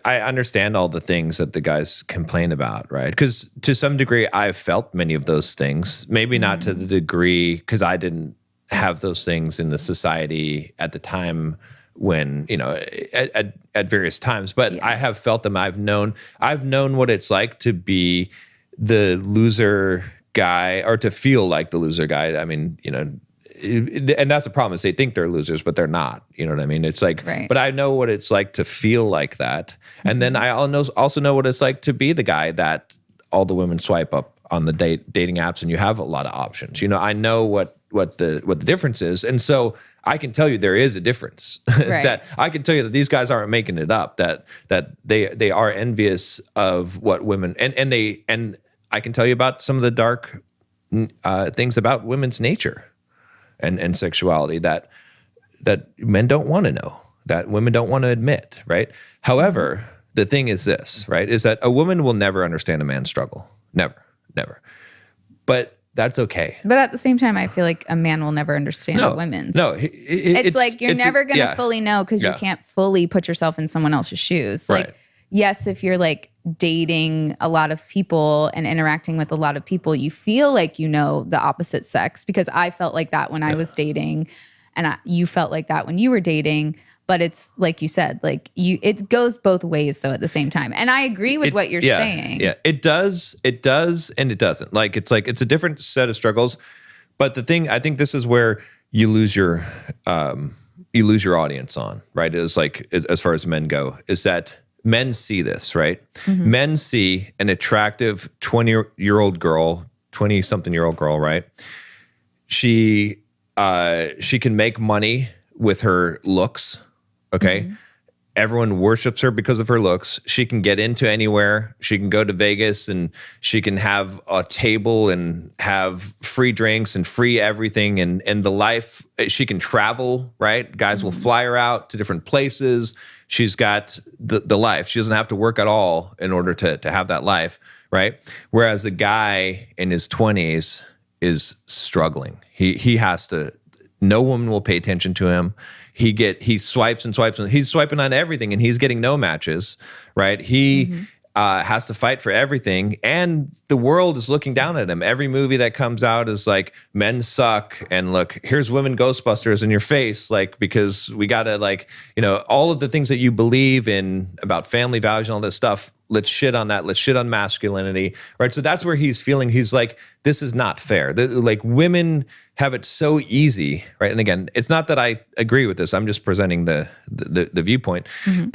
I understand all the things that the guys complain about, right? Because to some degree, I've felt many of those things. Maybe not to the degree, because I didn't have those things in the society at the time when, at various times. But I have felt them. I've known what it's like to be the loser guy, or to feel like the loser guy. I mean, and that's the problem, is they think they're losers, but they're not. You know what I mean? It's like, right. But I know what it's like to feel like that. And then I also know what it's like to be the guy that all the women swipe up on the dating apps, and you have a lot of options. I know what the difference is. And so I can tell you there is a difference. Right. That I can tell you that these guys aren't making it up, that they are envious of what women, and I can tell you about some of the dark things about women's nature and sexuality that men don't want to know, that women don't want to admit, right? However, the thing is this, right, is that a woman will never understand a man's struggle. Never. But that's okay. But at the same time, I feel like a man will never understand a woman's. No, it's like you're never going to fully know, because you can't fully put yourself in someone else's shoes. Right. Like, yes, if you're like dating a lot of people and interacting with a lot of people, you feel like you know the opposite sex, because I felt like that when I was dating, and you felt like that when you were dating. But it's like you said, like it goes both ways though at the same time. And I agree with what you're saying. Yeah, it does, and it doesn't. Like it's a different set of struggles. But the thing, I think this is where you lose your audience on, right? Is like, as far as men go, is that men see this, right? Mm-hmm. Men see an attractive 20-year-old girl, 20-something-year-old girl, right? She can make money with her looks. Okay. Mm-hmm. Everyone worships her because of her looks. She can get into anywhere. She can go to Vegas, and she can have a table and have free drinks and free everything. And the life, she can travel, right? Guys will fly her out to different places. She's got the life. She doesn't have to work at all in order to have that life, right? Whereas a guy in his 20s is struggling. He has to, no woman will pay attention to him. He swipes and swipes, and he's swiping on everything, and he's getting no matches, right? He has to fight for everything, and the world is looking down at him. Every movie that comes out is like, men suck, and look, here's women Ghostbusters in your face, like, because we gotta, like, all of the things that you believe in about family values and all this stuff, let's shit on that. Let's shit on masculinity, right? So that's where he's feeling, he's like, this is not fair. Like, women have it so easy, right? And again, it's not that I agree with this. I'm just presenting the viewpoint. Mm-hmm.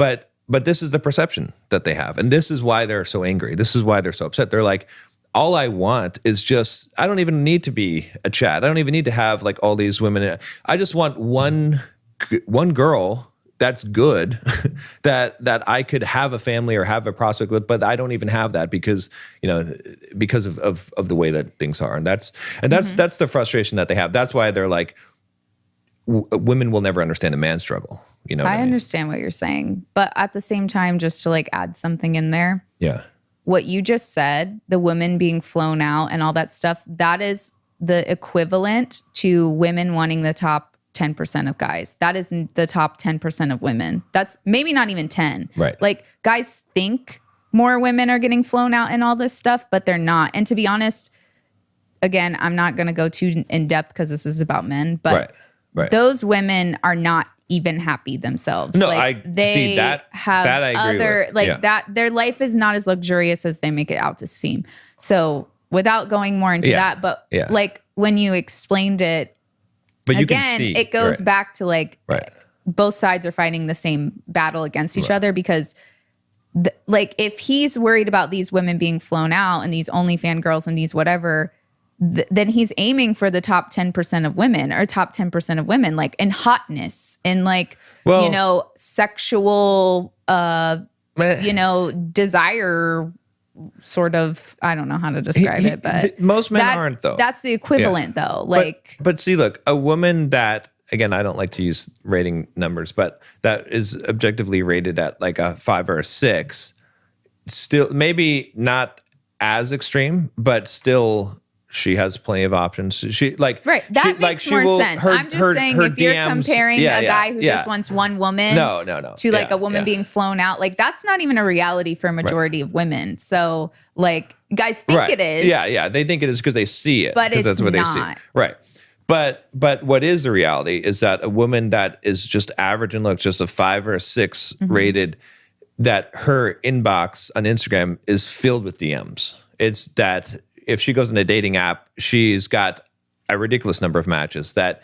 But this is the perception that they have. And this is why they're so angry. This is why they're so upset. They're like, all I want is just, I don't even need to be a Chad. I don't even need to have like all these women. I just want one girl that's good, that I could have a family or have a prospect with, but I don't even have that because of the way that things are. And that's the frustration that they have. That's why they're like, women will never understand a man's struggle. I understand what you're saying, but at the same time, just to like add something in there. Yeah. What you just said, the women being flown out and all that stuff, that is the equivalent to women wanting the top 10% of guys. That is the top 10% of women. That's maybe not even 10. Right. Like, guys think more women are getting flown out and all this stuff, but they're not. And to be honest, again, I'm not going to go too in depth because this is about men, but those women are not even happy themselves. No, like, they see that. Have that I agree other with. like that. Their life is not as luxurious as they make it out to seem. So without going more into that, but like when you explained it, but you again, can see, it goes back to like both sides are fighting the same battle against each other, because like if he's worried about these women being flown out and these OnlyFans girls and these whatever, then he's aiming for the top 10% of women or top 10% of women, like in hotness and like, sexual, desire sort of, I don't know how to describe it, but most men aren't though. That's the equivalent though. Like, but see, look, a woman that, again, I don't like to use rating numbers, but that is objectively rated at like a 5 or a 6, still maybe not as extreme, but still she has plenty of options. She like right. That she, makes she more will, sense. I'm just saying if you're DMs, comparing a guy who just wants one woman no, to like a woman being flown out, like that's not even a reality for a majority of women. So like guys think it is. Yeah. They think it is because they see it. But it's that's what not. they see. Right. But what is the reality is that a woman that is just average in looks, just a 5 or a 6 rated, that her inbox on Instagram is filled with DMs. It's that if she goes on a dating app, she's got a ridiculous number of matches. That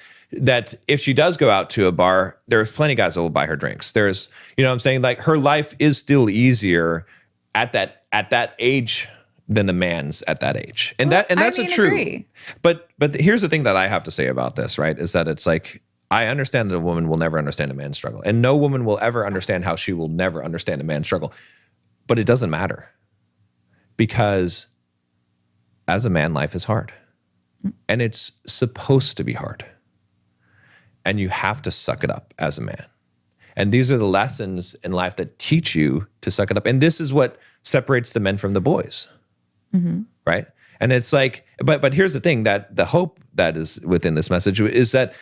if she does go out to a bar, there's plenty of guys that will buy her drinks. There's, you know what I'm saying? Like her life is still easier at that age than a man's at that age. And that's true. Agree. But here's the thing that I have to say about this, right? Is that it's like, I understand that a woman will never understand a man's struggle. And no woman will ever understand how she will never understand a man's struggle. But it doesn't matter. Because as a man, life is hard. And it's supposed to be hard. And you have to suck it up as a man. And these are the lessons in life that teach you to suck it up. And this is what separates the men from the boys. Right? And it's like, but here's the thing, that the hope that is within this message is that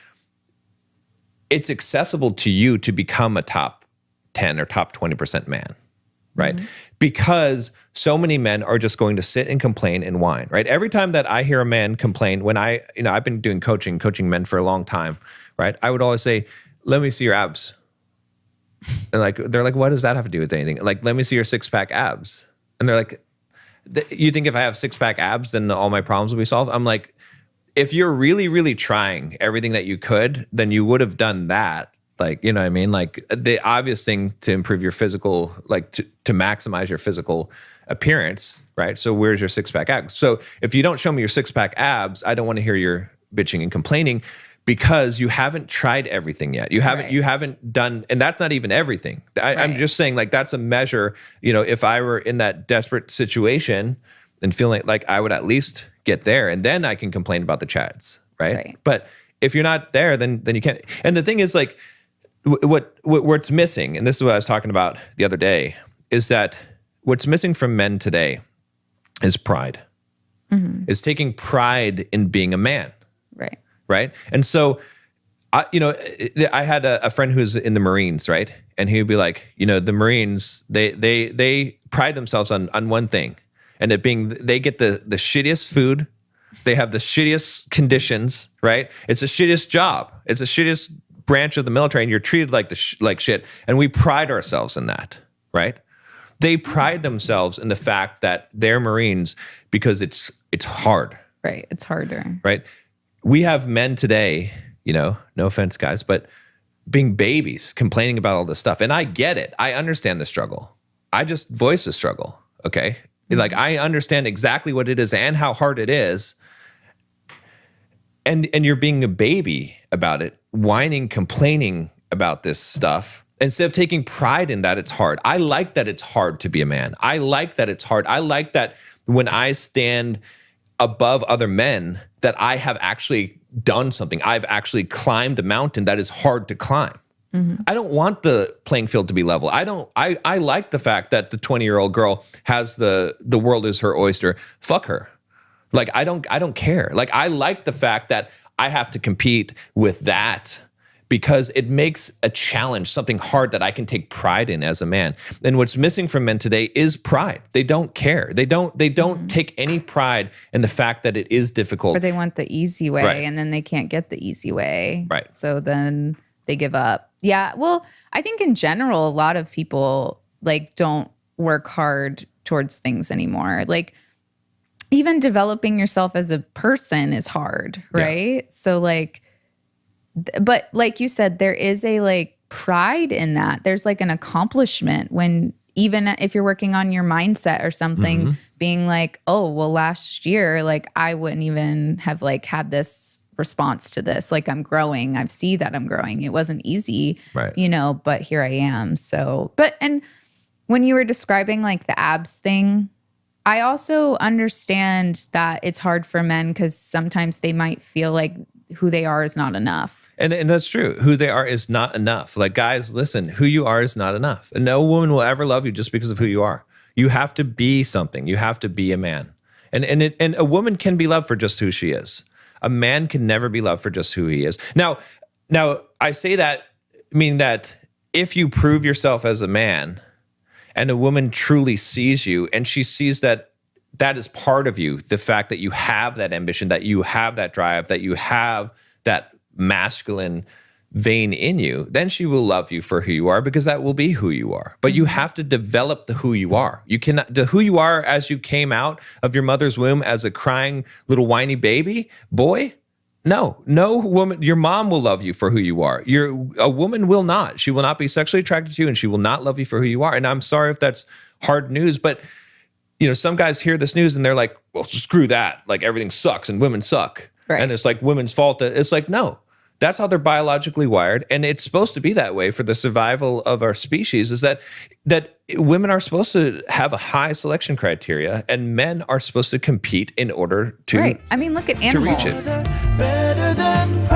it's accessible to you to become a top 10 or top 20% man, right? Because so many men are just going to sit and complain and whine, right? Every time that I hear a man complain, when I've been doing coaching men for a long time, right? I would always say, let me see your abs. And like, they're like, what does that have to do with anything? Like, let me see your 6-pack abs. And they're like, you think if I have 6-pack abs, then all my problems will be solved? I'm like, if you're really, really trying everything that you could, then you would have done that. Like, you know what I mean? Like the obvious thing to improve your physical, like to maximize your physical appearance, right? So where's your 6-pack abs? So if you don't show me your 6-pack abs, I don't want to hear your bitching and complaining, because you haven't tried everything yet. You haven't done, and that's not even everything. I'm just saying, like, that's a measure. You know, if I were in that desperate situation and feeling like I would at least get there, and then I can complain about the chads, right? But if you're not there, then you can't. And the thing is, like, what's missing, and this is what I was talking about the other day, is that what's missing from men today is pride. Is taking pride in being a man. Right. And so, I had a friend who's in the Marines, right? And he would be like, you know, the Marines, they pride themselves on one thing, and it being, they get the shittiest food. They have the shittiest conditions, right? It's the shittiest job. It's the shittiest branch of the military, and you're treated like like shit. And we pride ourselves in that, right? They pride themselves in the fact that they're Marines because it's hard. Right. It's harder. Right. We have men today, you know, no offense, guys, but being babies, complaining about all this stuff. And I get it. I understand the struggle. I just voice the struggle, okay? Like, I understand exactly what it is and how hard it is. And you're being a baby about it, whining, complaining about this stuff, instead of taking pride in that it's hard. I like that it's hard to be a man. I like that it's hard. I like that when I stand above other men, that I have actually done something. I've actually climbed a mountain that is hard to climb. I don't want the playing field to be level. I like the fact that the 20-year-old girl has the world is her oyster. Fuck her. Like, I don't care. Like, I like the fact that I have to compete with that, because it makes a challenge something hard that I can take pride in as a man. And what's missing from men today is pride. They don't care. They don't take any pride in the fact that it is difficult. Or they want the easy way, and then they can't get the easy way. Right. So then they give up. Yeah. Well, I think in general, a lot of people like don't work hard towards things anymore. Like, even developing yourself as a person is hard, right? Yeah. So like, but like you said, there is a like pride in that. There's like an accomplishment when, even if you're working on your mindset or something, being like, oh, well, last year, like I wouldn't even have like had this response to this. Like, I'm growing. I see that I'm growing. It wasn't easy, you know, but here I am. So, and when you were describing like the abs thing, I also understand that it's hard for men because sometimes they might feel like who they are is not enough. And that's true. Who they are is not enough. Like, guys, listen, who you are is not enough. And no woman will ever love you just because of who you are. You have to be something. You have to be a man. And a woman can be loved for just who she is. A man can never be loved for just who he is. Now I say that, meaning that if you prove yourself as a man and a woman truly sees you and she sees that that is part of you, the fact that you have that ambition, that you have that drive, that you have that masculine vein in you, then she will love you for who you are, because that will be who you are. But you have to develop the who you are. You cannot, the who you are as you came out of your mother's womb as a crying little whiny baby boy. No woman, your mom will love you for who you are. A woman will not. She will not be sexually attracted to you, and she will not love you for who you are. And I'm sorry if that's hard news, but some guys hear this news and they're like, well, screw that. Like, everything sucks and women suck. Right. And it's like women's fault. It's like, no, that's how they're biologically wired. And it's supposed to be that way for the survival of our species, is that women are supposed to have a high selection criteria and men are supposed to compete in order to Right. I mean, look at animals. reach it. Better than